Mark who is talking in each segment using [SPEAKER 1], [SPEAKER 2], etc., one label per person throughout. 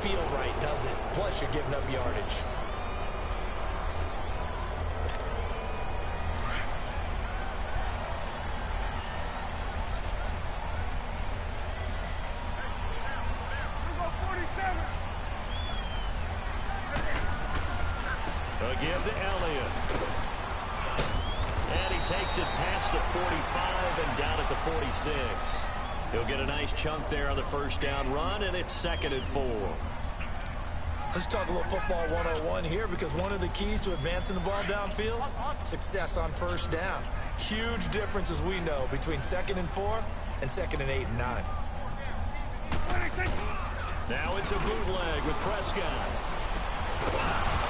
[SPEAKER 1] feel right, does it? Plus, you're giving up yardage.
[SPEAKER 2] Give to Elliott. And he takes it past the 45 and down at the 46. He'll get a nice chunk there on the first down run, and it's 2nd and 4.
[SPEAKER 1] Let's talk a little football 101 here, because one of the keys to advancing the ball downfield, success on first down. Huge difference, as we know, between 2nd and 4 and 2nd and 8 and 9.
[SPEAKER 2] Now it's a bootleg with Prescott.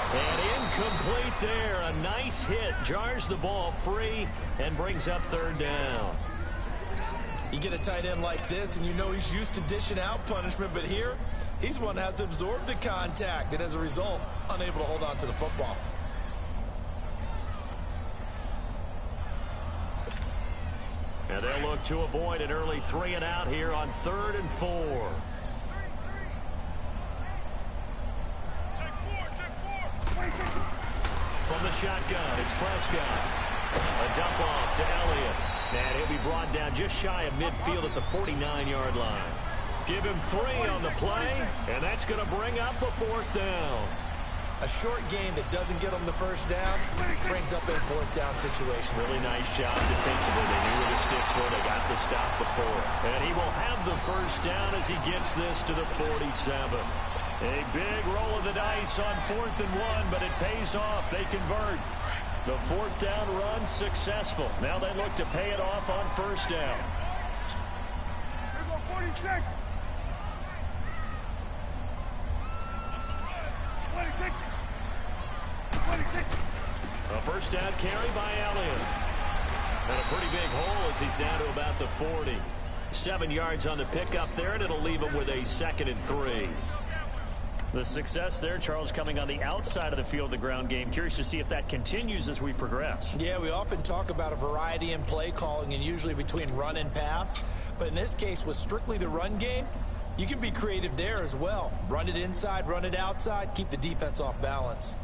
[SPEAKER 2] And incomplete there. A nice hit. Jars the ball free and brings up 3rd down.
[SPEAKER 1] You get a tight end like this, and you know he's used to dishing out punishment, but here, he's one that has to absorb the contact, and as a result, unable to hold on to the football.
[SPEAKER 2] And they'll look to avoid an early 3 and out here on 3rd and 4. From the shotgun, it's Prescott. A dump off to Elliott. And he'll be brought down just shy of midfield at the 49-yard line. Give him 3 on the play, and that's going to bring up a 4th down.
[SPEAKER 1] A short gain that doesn't get him the first down brings up a 4th down situation.
[SPEAKER 2] Really nice job defensively. They knew where the sticks were. They got the stop before. And he will have the first down as he gets this to the 47. A big roll of the dice on 4th and 1, but it pays off. They convert. The 4th down run successful. Now they look to pay it off on first down.
[SPEAKER 3] Here go 46. 26. 26.
[SPEAKER 2] A first down carry by Elliott. And a pretty big hole as he's down to about the 40. 7 yards on the pickup there, and it'll leave him with a 2nd and 3. The success there, Charles, coming on the outside of the field, the ground game. Curious to see if that continues as we progress.
[SPEAKER 1] Yeah, we often talk about a variety in play calling, and usually between run and pass. But in this case, with strictly the run game, you can be creative there as well. Run it inside, run it outside, keep the defense off balance.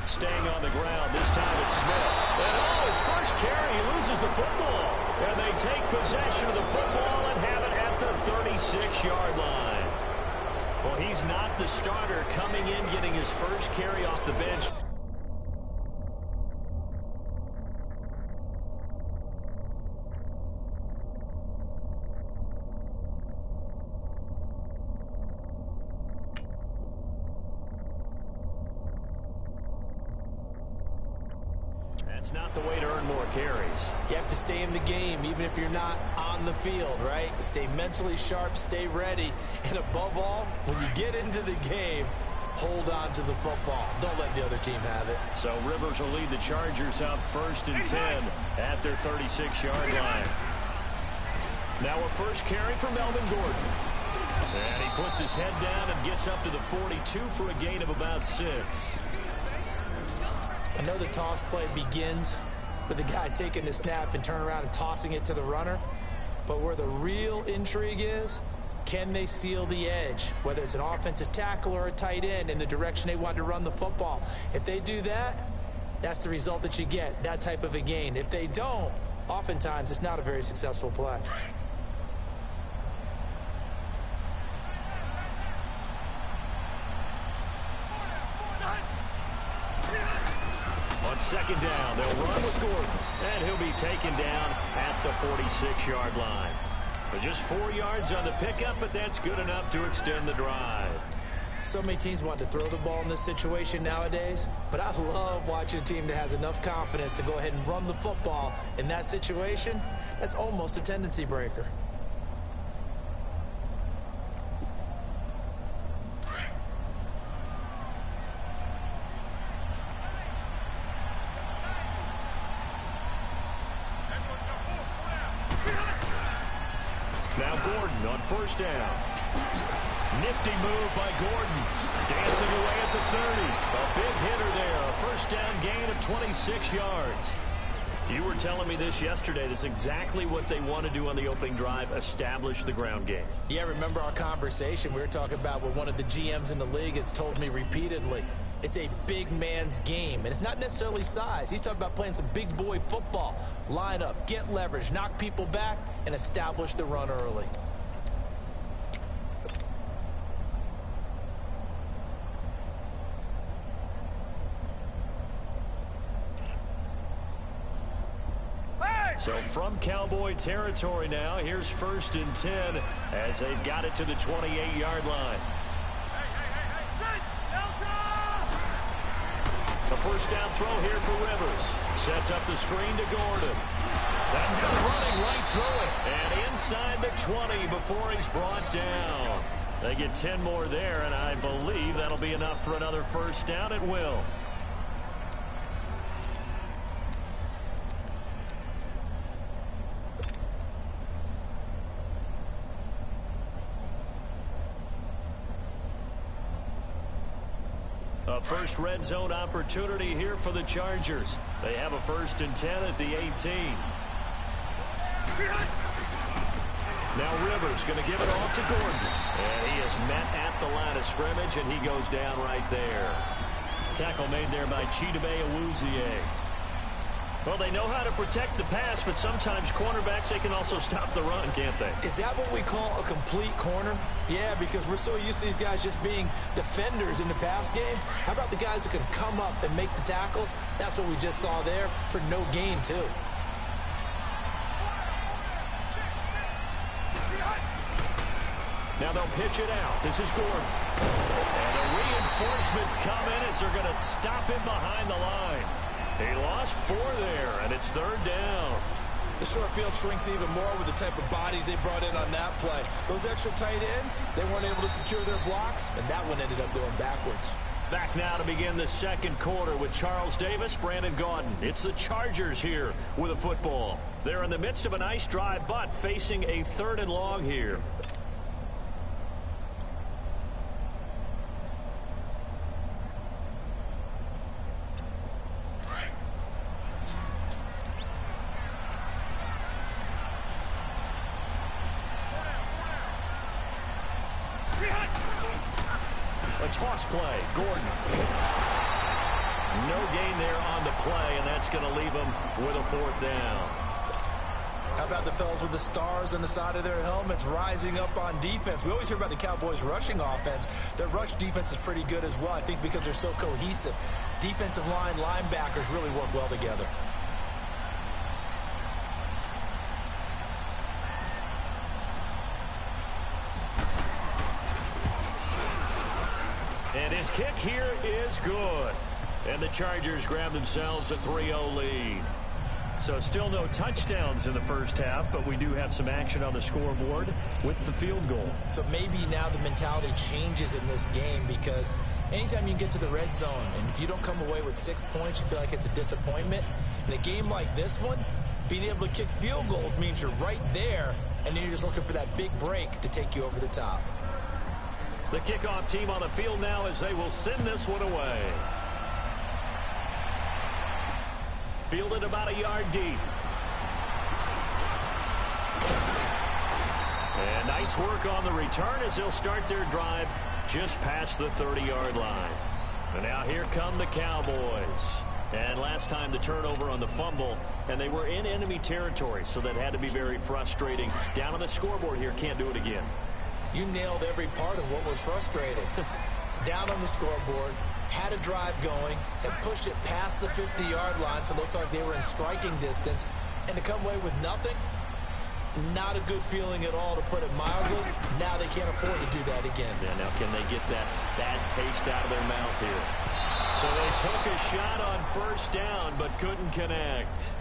[SPEAKER 2] Staying on the ground, this time it's Smith. And his first carry, he loses the football. And they take possession of the football and have it at the 36-yard line. Well, he's not the starter coming in, getting his first carry off the bench. That's not the way to earn more carries.
[SPEAKER 1] You have to stay in the game, even if you're not on the field, right? Stay mentally sharp, stay ready, and above all, when you get into the game, hold on to the football. Don't let the other team have it.
[SPEAKER 2] So Rivers will lead the Chargers out 1st and 10 at their 36-yard line. Now a first carry for Melvin Gordon. And he puts his head down and gets up to the 42 for a gain of about 6.
[SPEAKER 1] I know the toss play begins with the guy taking the snap and turning around and tossing it to the runner. But where the real intrigue is, can they seal the edge? Whether it's an offensive tackle or a tight end in the direction they want to run the football. If they do that, that's the result that you get, that type of a gain. If they don't, oftentimes it's not a very successful play.
[SPEAKER 2] On 2nd down, they'll run with Gordon, and he'll be taken down at the 46-yard line. But just 4 yards on the pickup, but that's good enough to extend the drive.
[SPEAKER 1] So many teams want to throw the ball in this situation nowadays, but I love watching a team that has enough confidence to go ahead and run the football in that situation. That's almost a tendency breaker. Now Gordon on 1st down. Nifty move by Gordon.
[SPEAKER 2] 30. A big hitter there. A first down gain of 26 yards. You were telling me this yesterday. That's exactly what they want to do on the opening drive, establish the ground game.
[SPEAKER 1] Yeah, remember our conversation? We were talking about what one of the GMs in the league has told me repeatedly. It's a big man's game, and it's not necessarily size. He's talking about playing some big boy football. Line up, get leverage, knock people back, and establish the run early.
[SPEAKER 2] So from Cowboy territory now, here's 1st and 10 as they've got it to the 28-yard line. The first down throw here for Rivers. Sets up the screen to Gordon. That guy running right through it. And inside the 20 before he's brought down. They get 10 more there, and I believe that'll be enough for another first down. It will. A first red zone opportunity here for the Chargers. They have a 1st and 10 at the 18. Now Rivers going to give it off to Gordon. And he is met at the line of scrimmage, and he goes down right there. Tackle made there by Chidobe Awuzie. Well, they know how to protect the pass, but sometimes cornerbacks, they can also stop the run, can't they?
[SPEAKER 1] Is that what we call a complete corner? Yeah, because we're so used to these guys just being defenders in the pass game. How about the guys who can come up and make the tackles? That's what we just saw there for no gain, too.
[SPEAKER 2] Now they'll pitch it out. This is Gordon. And the reinforcements come in as they're going to stop him behind the line. He lost 4 there, and it's 3rd down.
[SPEAKER 1] The short field shrinks even more with the type of bodies they brought in on that play. Those extra tight ends, they weren't able to secure their blocks, and that one ended up going backwards.
[SPEAKER 2] Back now to begin the second quarter with Charles Davis, Brandon Gaudin. It's the Chargers here with a football. They're in the midst of a nice drive, but facing a 3rd and long here. Toss play, Gordon. No gain there on the play, and that's going to leave him with a 4th down.
[SPEAKER 1] How about the fellas with the stars on the side of their helmets rising up on defense? We always hear about the Cowboys' rushing offense. Their rush defense is pretty good as well, I think, because they're so cohesive. Defensive line, linebackers really work well together.
[SPEAKER 2] And his kick here is good. And the Chargers grab themselves a 3-0 lead. So still no touchdowns in the first half, but we do have some action on the scoreboard with the field goal.
[SPEAKER 1] So maybe now the mentality changes in this game, because anytime you get to the red zone, and if you don't come away with 6 points, you feel like it's a disappointment. In a game like this one, being able to kick field goals means you're right there, and then you're just looking for that big break to take you over the top.
[SPEAKER 2] The kickoff team on the field now as they will send this one away. Fielded about a yard deep. And nice work on the return as they'll start their drive just past the 30-yard line. And now here come the Cowboys. And last time the turnover on the fumble, and they were in enemy territory, so that had to be very frustrating. Down on the scoreboard here, can't do it again.
[SPEAKER 1] You nailed every part of what was frustrating. Down on the scoreboard, had a drive going, and pushed it past the 50-yard line, so they looked like they were in striking distance, and to come away with nothing, not a good feeling at all, to put it mildly. Now they can't afford to do that again.
[SPEAKER 2] Yeah, now can they get that bad taste out of their mouth here? So they took a shot on first down, but couldn't connect.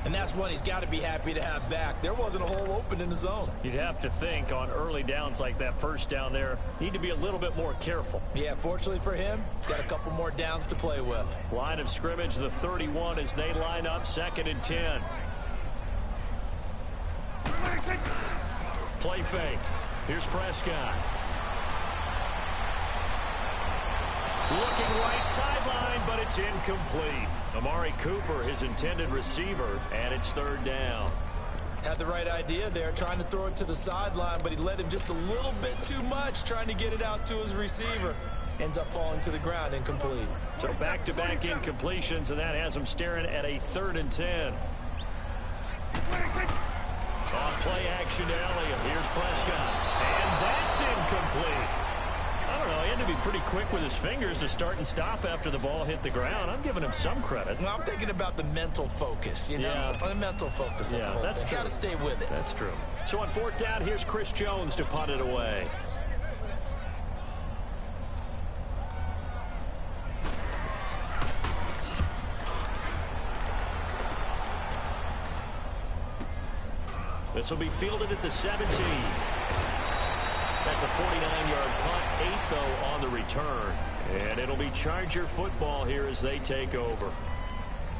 [SPEAKER 1] And that's one he's got to be happy to have back. There wasn't a hole open in the zone.
[SPEAKER 2] You'd have to think on early downs like that first down there, need to be a little bit more careful.
[SPEAKER 1] Yeah, fortunately for him, got a couple more downs to play with.
[SPEAKER 2] Line of scrimmage, the 31, as they line up 2nd and 10. Play fake. Here's Prescott. Looking right sideline, but it's incomplete. Amari Cooper, his intended receiver, and it's third down.
[SPEAKER 1] Had the right idea there, trying to throw it to the sideline, but he led him just a little bit too much, trying to get it out to his receiver. Ends up falling to the ground, incomplete.
[SPEAKER 2] So back-to-back incompletions, and that has him staring at a 3rd and 10. On play action to Elliott. Here's Prescott. And that's incomplete. I don't know, he had to be pretty quick with his fingers to start and stop after the ball hit the ground. I'm giving him some credit.
[SPEAKER 1] Well, I'm thinking about the mental focus, you know?
[SPEAKER 2] Yeah.
[SPEAKER 1] The mental focus.
[SPEAKER 2] Yeah, that's true.
[SPEAKER 1] Got to stay with it.
[SPEAKER 2] That's true. So on 4th down, here's Chris Jones to punt it away. This will be fielded at the 17. That's a 49-yard punt, 8 though on the return. And it'll be Charger football here as they take over.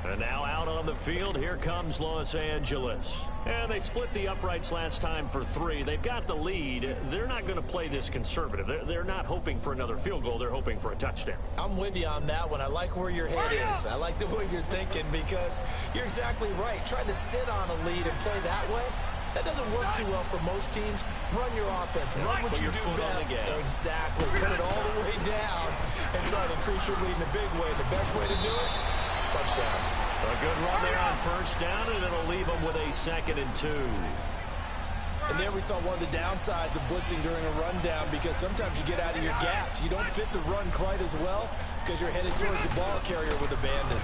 [SPEAKER 2] And now out on the field, here comes Los Angeles. And they split the uprights last time for 3. They've got the lead. They're not going to play this conservative. They're not hoping for another field goal. They're hoping for a touchdown.
[SPEAKER 1] I'm with you on that one. I like where your head is. I like the way you're thinking because you're exactly right. Trying to sit on a lead and play that way, that doesn't work too well for most teams. Run your offense. Run what you do best. Exactly. Put it all the way down and try to increase your lead in a big way. The best way to do it, touchdowns.
[SPEAKER 2] A good run there on 1st down, and it'll leave them with a 2nd and 2.
[SPEAKER 1] And there we saw one of the downsides of blitzing during a rundown because sometimes you get out of your gaps. You don't fit the run quite as well because you're headed towards the ball carrier with abandon.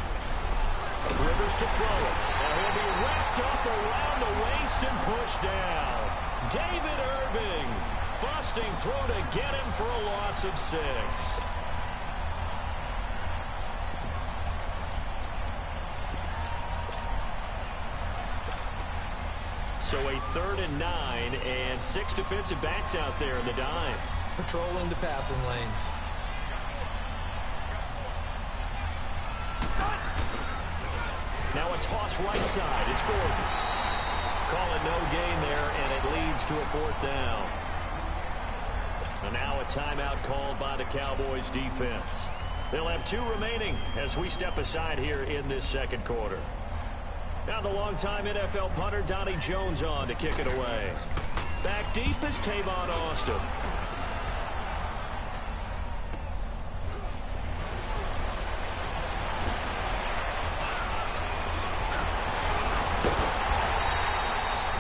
[SPEAKER 2] Rivers to throw it. And he'll be wrapped up around the waist and pushed down. David Irving busting through to get him for a loss of 6. So a 3rd and 9 and 6 defensive backs out there in the dime.
[SPEAKER 1] Patrolling the passing lanes.
[SPEAKER 2] Now a toss right side. It's Gordon. Call it no gain there, and it leads to a 4th down. And now a timeout called by the Cowboys defense. They'll have 2 remaining as we step aside here in this 2nd quarter. Now the longtime NFL punter Donnie Jones on to kick it away. Back deep is Tavon Austin.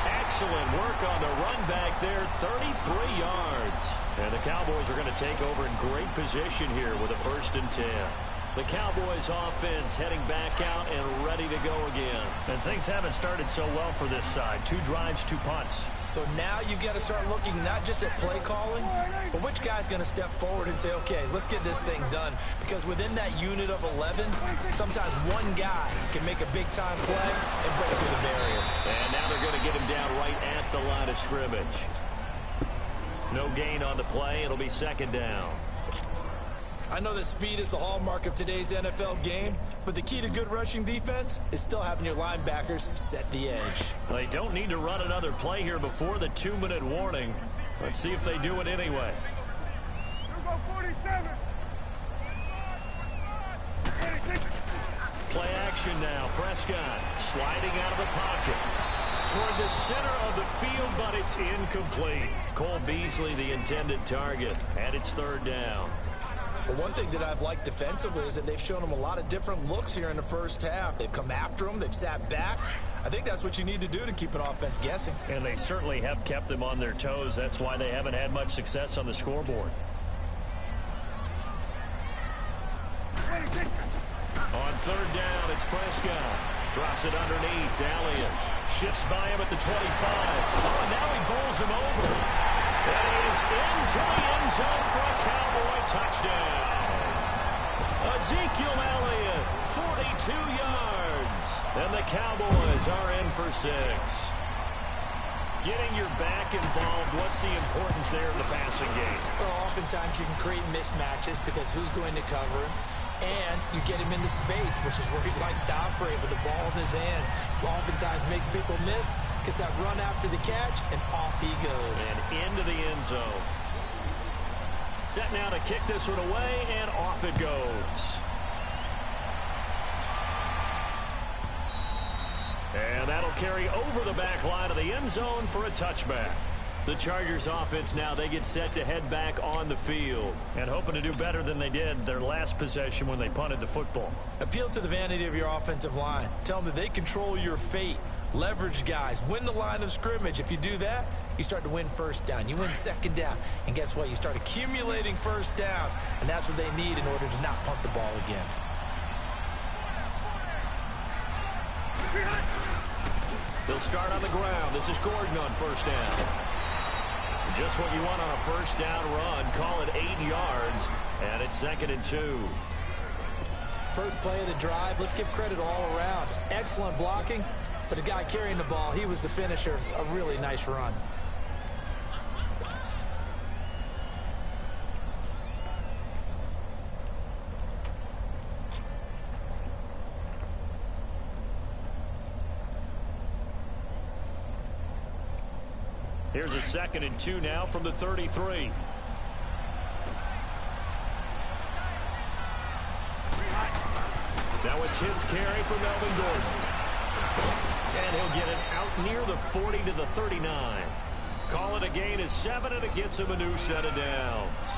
[SPEAKER 2] Excellent work on the run back there, 33 yards. And the Cowboys are going to take over in great position here with a 1st and 10. The Cowboys offense heading back out and ready to go again. And things haven't started so well for this side. 2 drives, 2 punts.
[SPEAKER 1] So now you've got to start looking not just at play calling, but which guy's going to step forward and say, okay, let's get this thing done. Because within that unit of 11, sometimes one guy can make a big-time play and break through the barrier.
[SPEAKER 2] And now they're going to get him down right at the line of scrimmage. No gain on the play. It'll be 2nd down.
[SPEAKER 1] I know that speed is the hallmark of today's NFL game, but the key to good rushing defense is still having your linebackers set the edge.
[SPEAKER 2] They don't need to run another play here before the 2-minute warning. Let's see if they do it anyway.
[SPEAKER 3] Go 47.
[SPEAKER 2] Play action now. Prescott sliding out of the pocket toward the center of the field, but it's incomplete. Cole Beasley, the intended target, and it's 3rd down.
[SPEAKER 1] Well, one thing that I've liked defensively is that they've shown them a lot of different looks here in the 1st half. They've come after them. They've sat back. I think that's what you need to do to keep an offense guessing.
[SPEAKER 2] And they certainly have kept them on their toes. That's why they haven't had much success on the scoreboard. On 3rd down, it's Prescott. Drops it underneath to Elliott. Shifts by him at the 25. Oh, now he bowls him over. And he is into the end zone for a Cowboy touchdown. Ezekiel Elliott, 42 yards. And the Cowboys are in for 6. Getting your back involved, what's the importance there in the passing game?
[SPEAKER 1] Well, oftentimes you can create mismatches because who's going to cover him? And you get him into space, which is where he likes to operate with the ball in his hands. Oftentimes makes people miss, gets that run after the catch, and off he goes.
[SPEAKER 2] And into the end zone. Set now to kick this one away, and off it goes. And that'll carry over the back line of the end zone for a touchback. The Chargers offense now, they get set to head back on the field and hoping to do better than they did their last possession when they punted the football.
[SPEAKER 1] Appeal to the vanity of your offensive line. Tell them that they control your fate. Leverage guys. Win the line of scrimmage. If you do that, you start to win first down. You win second down. And guess what? You start accumulating first downs. And that's what they need in order to not punt the ball again.
[SPEAKER 2] They'll start on the ground. This is Gordon on first down. Just what you want on a first down run. Call it 8 yards, and it's 2nd and 2.
[SPEAKER 1] First play of the drive. Let's give credit all around. Excellent blocking, but the guy carrying the ball, he was the finisher. A really nice run.
[SPEAKER 2] Here's a 2nd and 2 now from the 33. Now a 10th carry for Melvin Gordon. And he'll get it out near the 40 to the 39. Call it a gain of 7, and it gets him a new set of downs.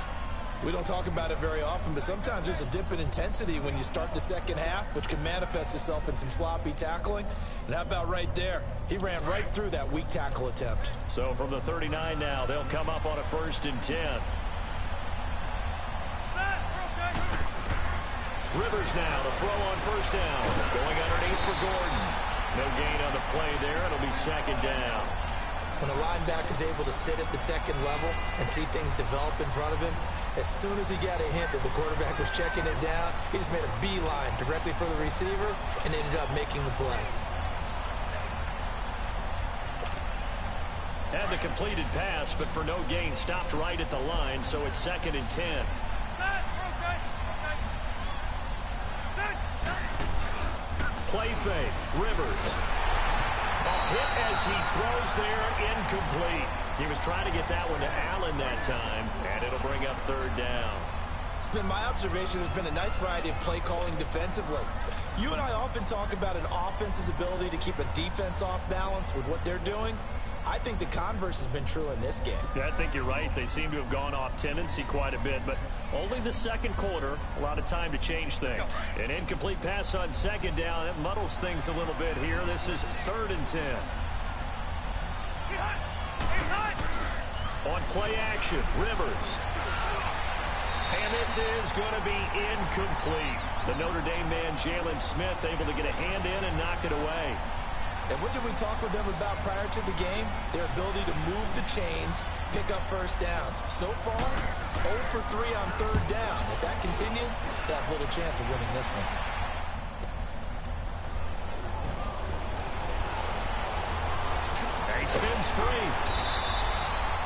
[SPEAKER 1] We don't talk about it very often, but sometimes there's a dip in intensity when you start the second half, which can manifest itself in some sloppy tackling. And how about right there? He ran right through that weak tackle attempt.
[SPEAKER 2] So from the 39 now, they'll come up on a 1st and 10. Rivers now to throw on first down. Going underneath for Gordon. No gain on the play there. It'll be 2nd down.
[SPEAKER 1] When a linebacker is able to sit at the second level and see things develop in front of him, as soon as he got a hint that the quarterback was checking it down, he just made a beeline directly for the receiver and ended up making the play.
[SPEAKER 2] Had the completed pass, but for no gain, stopped right at the line, so it's 2nd and 10. Play fake. Rivers. A hit as he throws there, incomplete. He was trying to get that one to Allen that time, and it'll bring up 3rd down.
[SPEAKER 1] It's been my observation there's been a nice variety of play calling defensively. You and I often talk about an offense's ability to keep a defense off balance with what they're doing. I think the converse has been true in this game.
[SPEAKER 2] Yeah, I think you're right. They seem to have gone off tendency quite a bit, but only the 2nd quarter, a lot of time to change things. An incomplete pass on 2nd down. That muddles things a little bit here. This is 3rd and 10. On play action, Rivers. And this is going to be incomplete. The Notre Dame man, Jalen Smith, able to get a hand in and knock it away.
[SPEAKER 1] And what did we talk with them about prior to the game? Their ability to move the chains, pick up first downs. So far, 0 for 3 on 3rd down. If that continues, they have little chance of winning this one.
[SPEAKER 2] He spins free.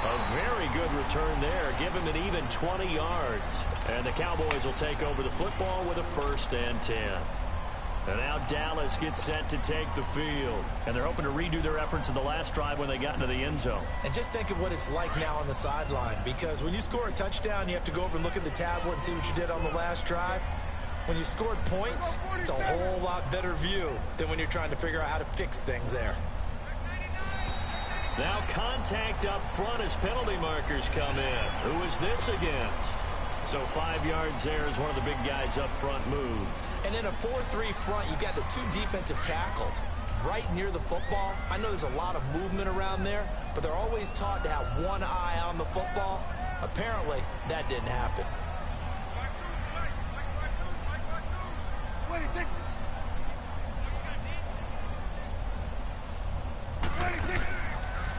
[SPEAKER 2] A very good return there. Give him an even 20 yards. And the Cowboys will take over the football with a 1st and 10. And now Dallas gets set to take the field. And they're hoping to redo their efforts in the last drive when they got into the end zone.
[SPEAKER 1] And just think of what it's like now on the sideline. Because when you score a touchdown, you have to go over and look at the tablet and see what you did on the last drive. When you scored points, it's a whole lot better view than when you're trying to figure out how to fix things there.
[SPEAKER 2] Now contact up front as penalty markers come in. Who is this against? So 5 yards there as one of the big guys up front moved. And
[SPEAKER 1] in a 4-3 front, you got the 2 defensive tackles right near the football. I know there's a lot of movement around there, but they're always taught to have one eye on the football. Apparently, that didn't happen.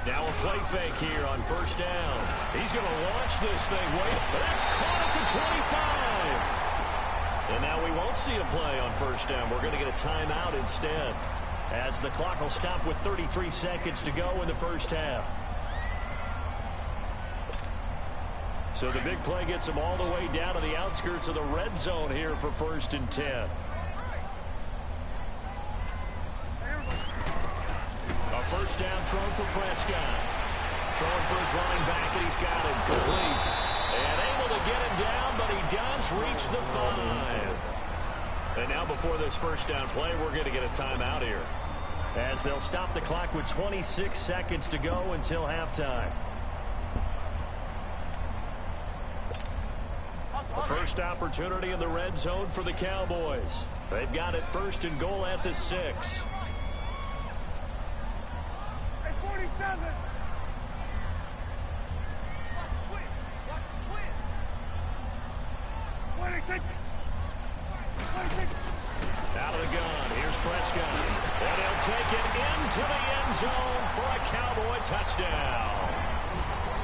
[SPEAKER 2] Now a play fake here on first down. He's going to launch this thing. Wait, but that's caught at the 25. And now we won't see a play on first down. We're going to get a timeout instead, as the clock will stop with 33 seconds to go in the first half. So the big play gets them all the way down to the outskirts of the red zone here for 1st and 10. First down throw for Prescott. Throwing for his running back, and he's got it complete. And able able to get him down, but he does reach the 5. And now before this first down play, we're going to get a timeout here, as they'll stop the clock with 26 seconds to go until halftime. First opportunity in the red zone for the Cowboys. They've got it 1st and goal at the 6.
[SPEAKER 3] Hey, 47.
[SPEAKER 2] Out of the gun, here's Prescott. And he'll take it into the end zone for a Cowboy touchdown.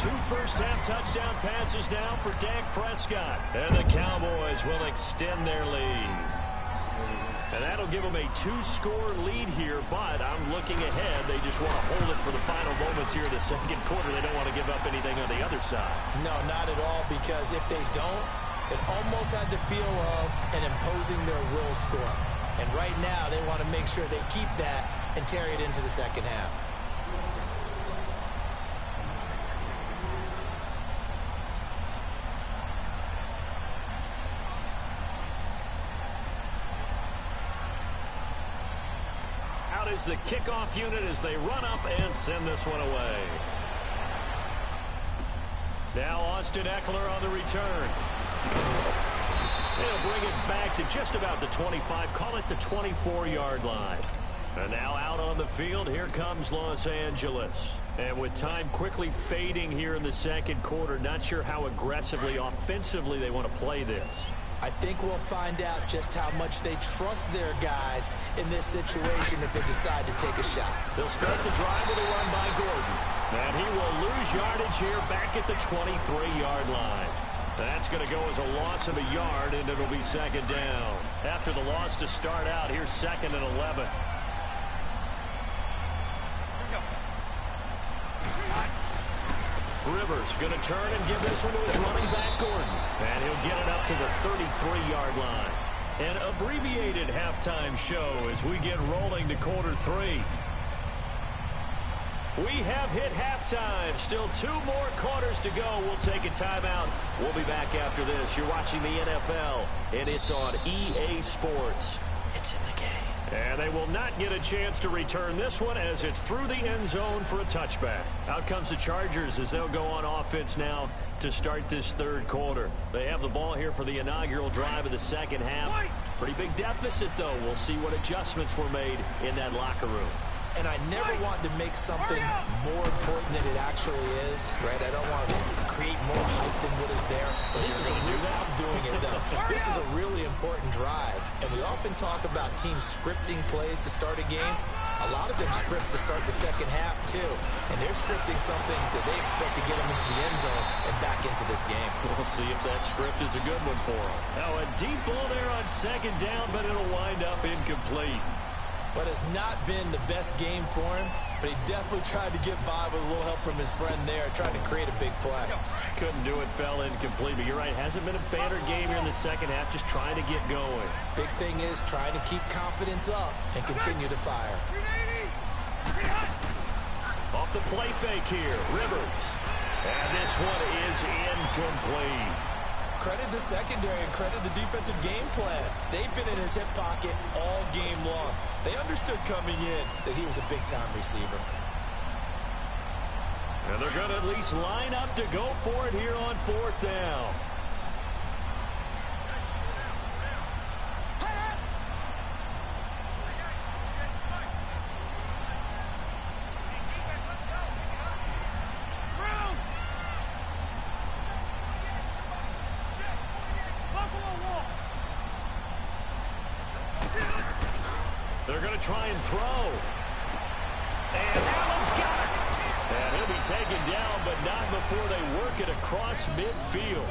[SPEAKER 2] 2 first-half touchdown passes now for Dak Prescott. And the Cowboys will extend their lead. And that'll give them a 2-score lead here, but I'm looking ahead. They just want to hold it for the final moments here in the second quarter. They don't want to give up anything on the other side.
[SPEAKER 1] No, not at all, because if they don't, it almost had the feel of an imposing their will score. And right now, they want to make sure they keep that and carry it into the second half.
[SPEAKER 2] Out is the kickoff unit as they run up and send this one away. Now Austin Eckler on the return. They'll bring it back to just about the 25, call it the 24-yard line. And now out on the field, here comes Los Angeles. And with time quickly fading here in the second quarter, not sure how aggressively, offensively they want to play this.
[SPEAKER 1] I think we'll find out just how much they trust their guys in this situation if they decide to take a shot.
[SPEAKER 2] They'll start the drive with a run by Gordon. And he will lose yardage here back at the 23-yard line. That's going to go as a loss of a yard, and it'll be second down. After the loss to start out, here's 2nd and 11. Rivers going to turn and give this one to his running back, Gordon. And he'll get it up to the 33-yard line. An abbreviated halftime show as we get rolling to quarter 3. We have hit halftime. Still 2 more quarters to go. We'll take a timeout. We'll be back after this. You're watching the NFL, and it's on EA Sports. It's in the game. And they will not get a chance to return this one as it's through the end zone for a touchback. Out comes the Chargers as they'll go on offense now to start this third quarter. They have the ball here for the inaugural drive of the second half. Pretty big deficit, though. We'll see what adjustments were made in that locker room.
[SPEAKER 1] And I never want to make something more important than it actually is, right? I don't want to create more hype than what is there. But this is I'm doing it, though. This is a really important drive. And we often talk about teams scripting plays to start a game. A lot of them script to start the second half, too. And they're scripting something that they expect to get them into the end zone and back into this game.
[SPEAKER 2] We'll see if that script is a good one for them. Now a deep ball there on second down, but it'll wind up incomplete.
[SPEAKER 1] But it's not been the best game for him, but he definitely tried to get by with a little help from his friend there, trying to create a big play.
[SPEAKER 2] Couldn't do it, fell incomplete, but you're right, hasn't been a banner game here in the second half, just trying to get going.
[SPEAKER 1] Big thing is trying to keep confidence up and continue to fire.
[SPEAKER 2] Off the play fake here, Rivers. And this one is incomplete.
[SPEAKER 1] Credit the secondary and credit the defensive game plan. They've been in his hip pocket all game long. They understood coming in that he was a big-time receiver.
[SPEAKER 2] And they're going to at least line up to go for it here on 4th down. They're going to try and throw. And Allen's got it. And he'll be taken down, but not before they work it across midfield.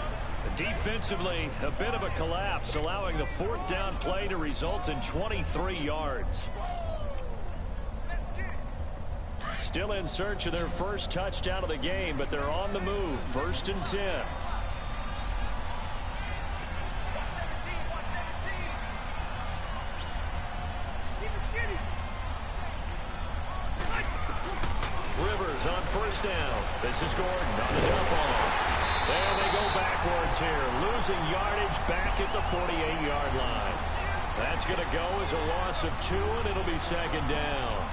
[SPEAKER 2] Defensively, a bit of a collapse, allowing the 4th down play to result in 23 yards. Still in search of their first touchdown of the game, but they're on the move. 1st and 10. Rivers on 1st down. This is Gordon on the jump ball. And they go backwards here, losing yardage back at the 48-yard line. That's going to go as a loss of 2, and it'll be second down.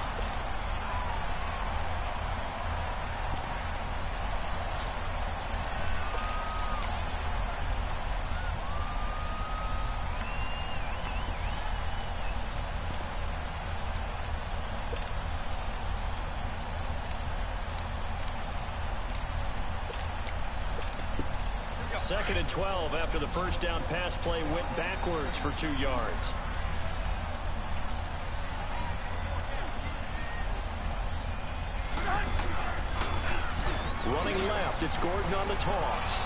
[SPEAKER 2] Second and 12 after the first down pass play went backwards for 2 yards. Running left, it's Gordon on the toss.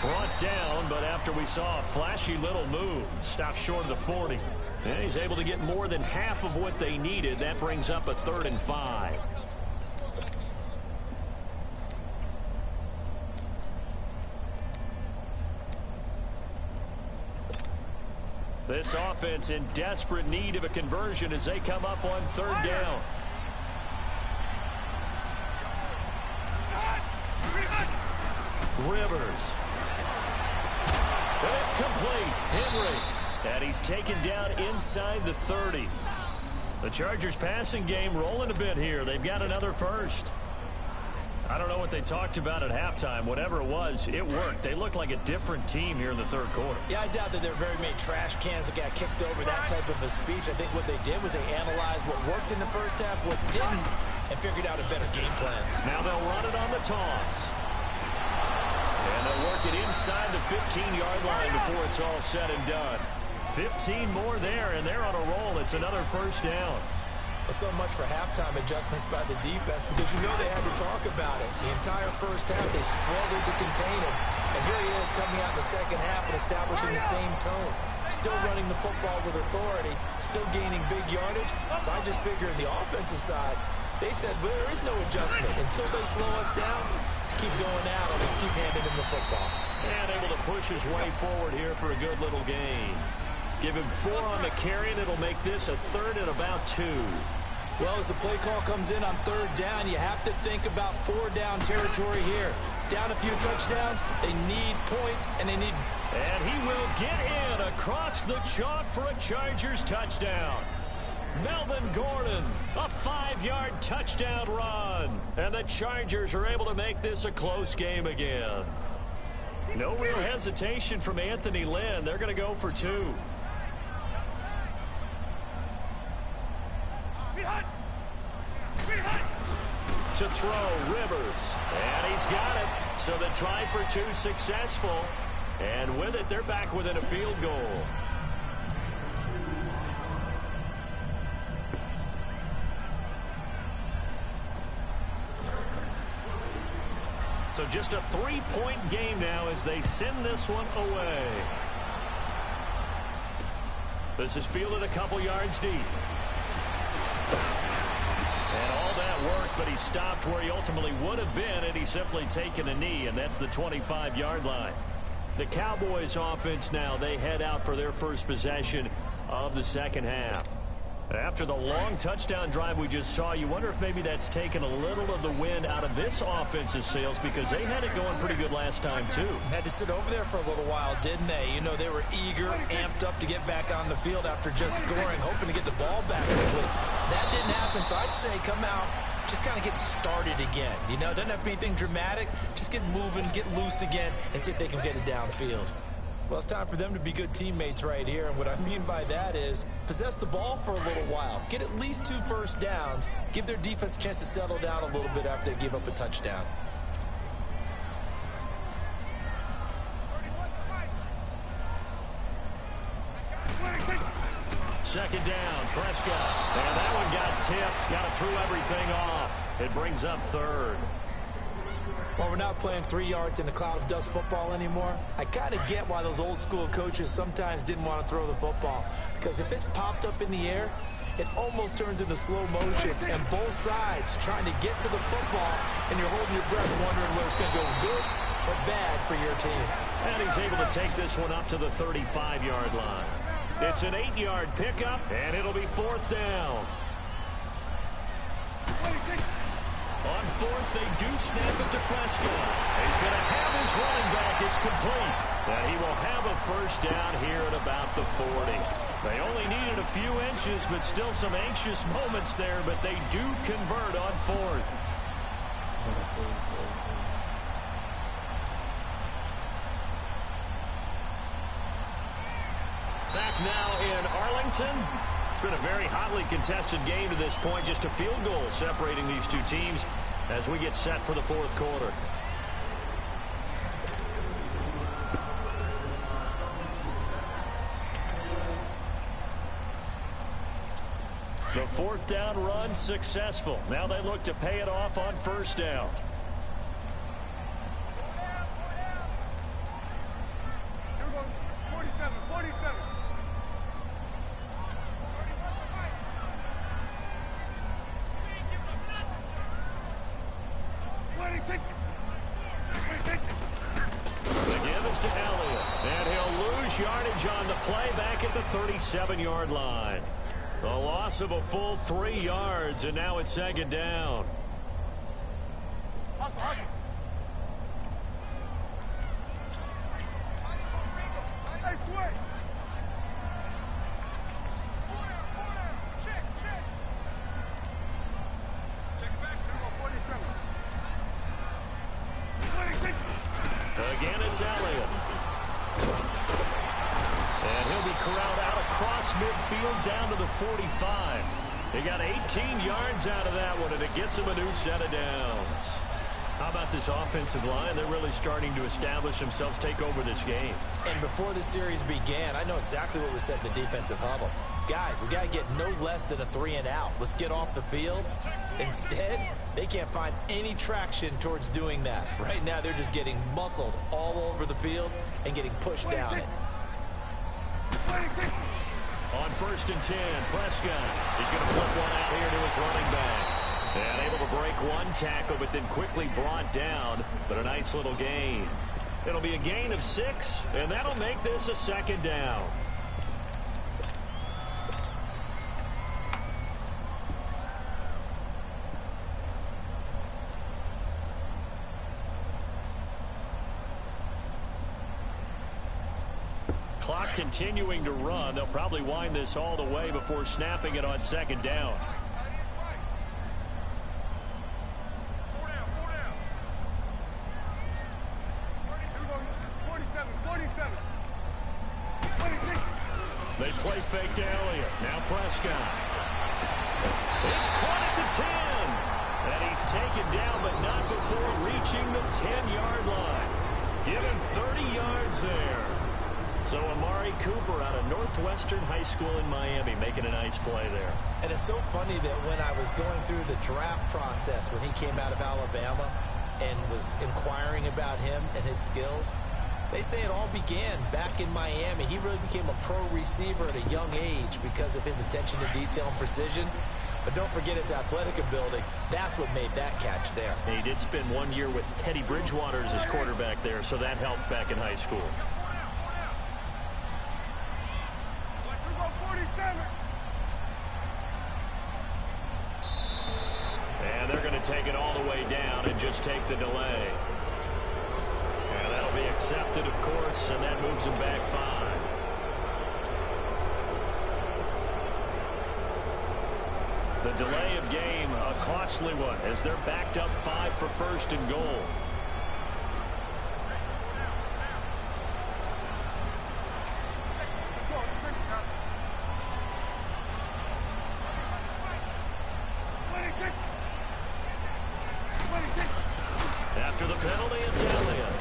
[SPEAKER 2] Brought down, but after we saw a flashy little move, stopped short of the 40. And he's able to get more than half of what they needed. That brings up a 3rd and 5. This offense in desperate need of a conversion as they come up on 3rd down. Rivers. And it's complete. Henry. And he's taken down inside the 30. The Chargers passing game rolling a bit here. They've got another first. I don't know what they talked about at halftime. Whatever it was, it worked. They look like a different team here in the 3rd quarter.
[SPEAKER 1] Yeah, I doubt that there are very many trash cans that got kicked over that type of a speech. I think what they did was they analyzed what worked in the first half, what didn't, and figured out a better game plan.
[SPEAKER 2] Now they'll run it on the toss. And they'll work it inside the 15-yard line before it's all said and done. 15 more there, and they're on a roll. It's another first down.
[SPEAKER 1] So much for halftime adjustments by the defense, because you know they had to talk about it. The entire first half, they struggled to contain him. And here he is coming out in the second half and establishing the same tone. Still running the football with authority, still gaining big yardage. So I just figure in the offensive side, they said, well, there is no adjustment. Until they slow us down, keep going out and keep handing him the football.
[SPEAKER 2] And able to push his way forward here for a good little gain. Give him 4 on the carry, and it'll make this a 3rd and about 2.
[SPEAKER 1] Well, as the play call comes in on 3rd down, you have to think about 4-down territory here. Down a few touchdowns, they need points, and they need...
[SPEAKER 2] And he will get in across the chalk for a Chargers touchdown. Melvin Gordon, a 5-yard touchdown run. And the Chargers are able to make this a close game again. No real hesitation from Anthony Lynn. They're going to go for 2. To throw, Rivers. And he's got it. So the try for 2 successful. And with it, they're back within a field goal. So just a 3-point game now as they send this one away. This is fielded a couple yards deep. And all that worked, but he stopped where he ultimately would have been had he simply taken a knee, and that's the 25-yard line. The Cowboys offense now, they head out for their first possession of the second half. After the long touchdown drive we just saw, you wonder if maybe that's taken a little of the wind out of this offense's sails, because they had it going pretty good last time, too.
[SPEAKER 1] Had to sit over there for a little while, didn't they? You know, they were eager, amped up to get back on the field after just scoring, hoping to get the ball back quickly. That didn't happen, so I'd say come out, just kind of get started again. You know, doesn't have to be anything dramatic. Just get moving, get loose again, and see if they can get it downfield. Well, it's time for them to be good teammates right here, and what I mean by that is possess the ball for a little while. Get at least 2 first downs. Give their defense a chance to settle down a little bit after they give up a touchdown.
[SPEAKER 2] Second down, Prescott. And that one got tipped, kind of threw everything off. It brings up 3rd.
[SPEAKER 1] Well, we're not playing 3 yards in a cloud of dust football anymore. I kind of get why those old school coaches sometimes didn't want to throw the football. Because if it's popped up in the air, it almost turns into slow motion. And both sides trying to get to the football, and you're holding your breath wondering whether it's going to go good or bad for your team.
[SPEAKER 2] And he's able to take this one up to the 35-yard line. It's an 8-yard pickup, and it'll be 4th down. On fourth, they do snap it to Prescott. He's going to have his running back. It's complete. And he will have a first down here at about the 40. They only needed a few inches, but still some anxious moments there. But they do convert on fourth. Back now in Arlington. It's been a very hotly contested game to this point. Just a field goal separating these two teams as we get set for the fourth quarter. The fourth down run successful. Now they look to pay it off on first down. Yardage on the play back at the 37-yard line. A loss of a full 3 yards, and now it's second down. Again, it's Elliott. And he'll be corralled out across midfield down to the 45. He got 18 yards out of that one, and it gets him a new set of downs. How about this offensive line? They're really starting to establish themselves, take over this game.
[SPEAKER 1] And before the series began, I know exactly what was said in the defensive huddle. Guys, we got to get no less than a 3-and-out. Let's get off the field. Instead, they can't find any traction towards doing that. Right now, they're just getting muscled all over the field and getting pushed down it.
[SPEAKER 2] On 1st and 10, Prescott. He's going to flip one out here to his running back. And able to break one tackle, but then quickly brought down. But a nice little gain. It'll be a gain of 6, and that'll make this a second down. Clock continuing to run. They'll probably wind this all the way before snapping it on second down. They play fake to Elliott. Now Prescott. It's caught at the 10. And he's taken down, but not before reaching the 10-yard line. Given 30 yards there. So Amari Cooper out of Northwestern High School in Miami making a nice play there.
[SPEAKER 1] And it's so funny that when I was going through the draft process when he came out of Alabama and was inquiring about him and his skills, they say it all began back in Miami. He really became a pro receiver at a young age because of his attention to detail and precision. But don't forget his athletic ability. That's what made that catch there.
[SPEAKER 2] And he did spend 1 year with Teddy Bridgewater as his quarterback there, so that helped back in high school. And they're going to take it all the way down and just take the delay. And that'll be accepted, of course, and that moves him back 5. The delay of game, a costly one, as they're backed up 5 for 1st and goal. After the penalty, it's Elliott.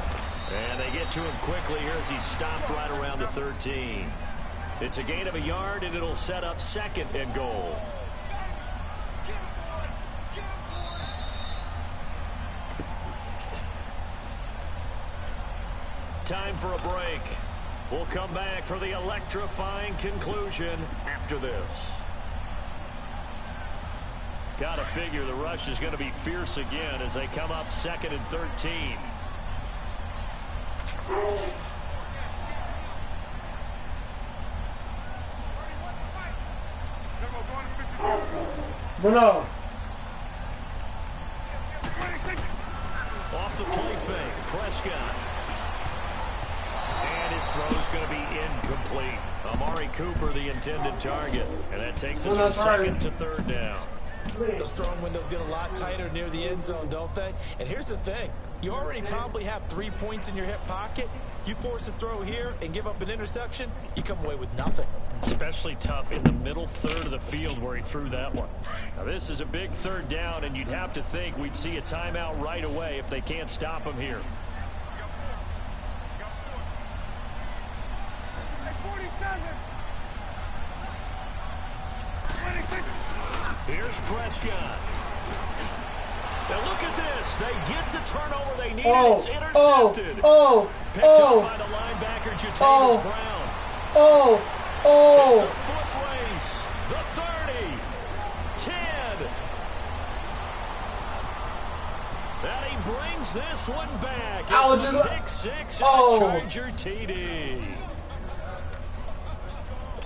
[SPEAKER 2] And they get to him quickly here as he's stopped right around the 13. It's a gain of a yard, and it'll set up 2nd and goal. Time for a break. We'll come back for the electrifying conclusion after this. Gotta figure the rush is going to be fierce again as they come up 2nd and 13.
[SPEAKER 3] Bueno.
[SPEAKER 2] Amari Cooper, the intended target. And that takes us from second to third down.
[SPEAKER 1] Those throwing windows get a lot tighter near the end zone, don't they? And here's the thing. You already probably have 3 points in your hip pocket. You force a throw here and give up an interception, you come away with nothing.
[SPEAKER 2] Especially tough in the middle third of the field where he threw that one. Now, this is a big third down, and you'd have to think we'd see a timeout right away if they can't stop him here.
[SPEAKER 3] 47. 26.
[SPEAKER 2] Here's Prescott. Now look at this. They get the turnover they need. It's intercepted. Picked up by the linebacker, Jatavis Brown. It's a foot race. The 30. 10. And he brings this one back. It's a pick six and a Charger TD.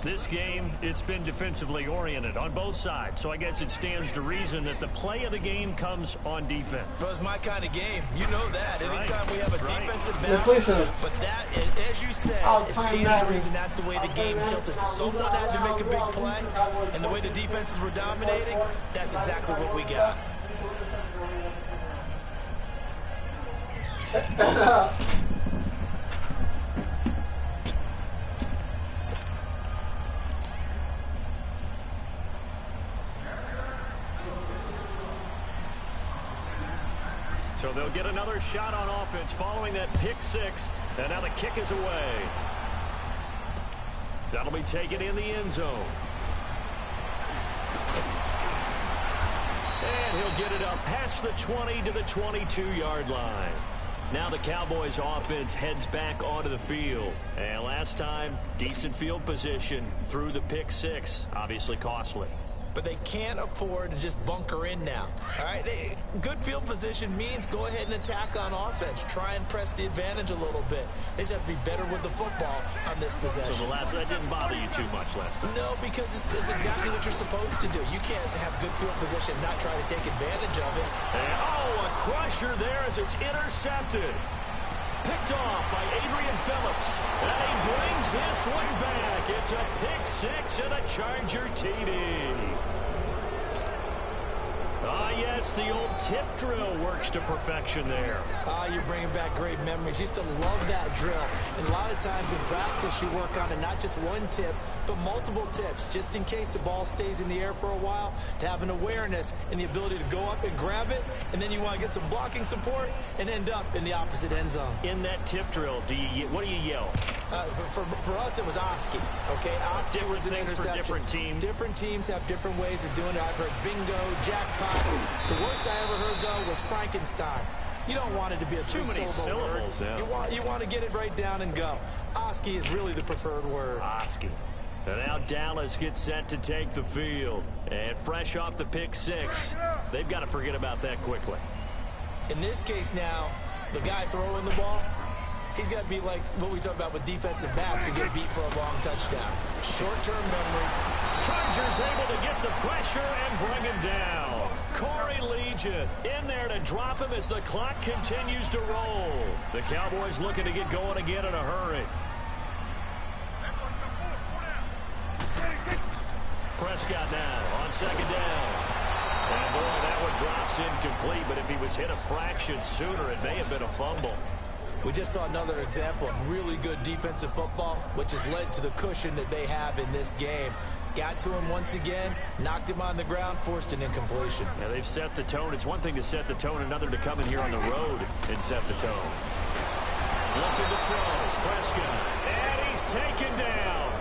[SPEAKER 2] This game, it's been defensively oriented on both sides, so I guess it stands to reason that the play of the game comes on defense.
[SPEAKER 1] So it's my kind of game. You know that. Anytime we have a defensive battle, but that, as you said, it stands to reason that's the way the game tilted. Someone had to make a big play, and the way the defenses were dominating, that's exactly what we got.
[SPEAKER 2] So they'll get another shot on offense following that pick six, and now the kick is away. That'll be taken in the end zone. And he'll get it up past the 20 to the 22-yard line. Now the Cowboys offense heads back onto the field. And last time, decent field position through the pick six, obviously costly.
[SPEAKER 1] But they can't afford to just bunker in now. All right, good field position means go ahead and attack on offense. Try and press the advantage a little bit. They just have to be better with the football on this possession.
[SPEAKER 2] So that didn't bother you too much last time?
[SPEAKER 1] No, because it's exactly what you're supposed to do. You can't have good field position and not try to take advantage of it.
[SPEAKER 2] And, a crusher there as it's intercepted. Picked off by Adrian Phillips. And he brings this one back. It's a pick six and a Charger TD. Yes, the old tip drill works to perfection there.
[SPEAKER 1] You're bringing back great memories. Used to love that drill. And a lot of times in practice, you work on it, not just one tip, but multiple tips, just in case the ball stays in the air for a while, to have an awareness and the ability to go up and grab it, and then you want to get some blocking support and end up in the opposite end zone.
[SPEAKER 2] In that tip drill, what do you yell?
[SPEAKER 1] For us, it was Oski. Okay, Oski was an interception.
[SPEAKER 2] For different teams.
[SPEAKER 1] Different teams have different ways of doing it. I've heard bingo, jackpot. The worst I ever heard, though, was Frankenstein. You don't want it to be a three-syllable word. Yeah. You want to get it right down and go. Oski is really the preferred word.
[SPEAKER 2] Oski. And now Dallas gets set to take the field. And fresh off the pick six, they've got to forget about that quickly.
[SPEAKER 1] In this case now, the guy throwing the ball, he's got to be like what we talk about with defensive backs who get beat for a long touchdown. Short-term memory.
[SPEAKER 2] Chargers able to get the pressure and bring him down. Corey Legion in there to drop him as the clock continues to roll. The Cowboys looking to get going again in a hurry. Prescott now on second down. And boy, that one drops incomplete, but if he was hit a fraction sooner, it may have been a fumble.
[SPEAKER 1] We just saw another example of really good defensive football, which has led to the cushion that they have in this game. Got to him once again, knocked him on the ground, forced an incompletion.
[SPEAKER 2] Yeah, they've set the tone. It's one thing to set the tone, another to come in here on the road and set the tone. Looking to throw, Prescott, and he's taken down.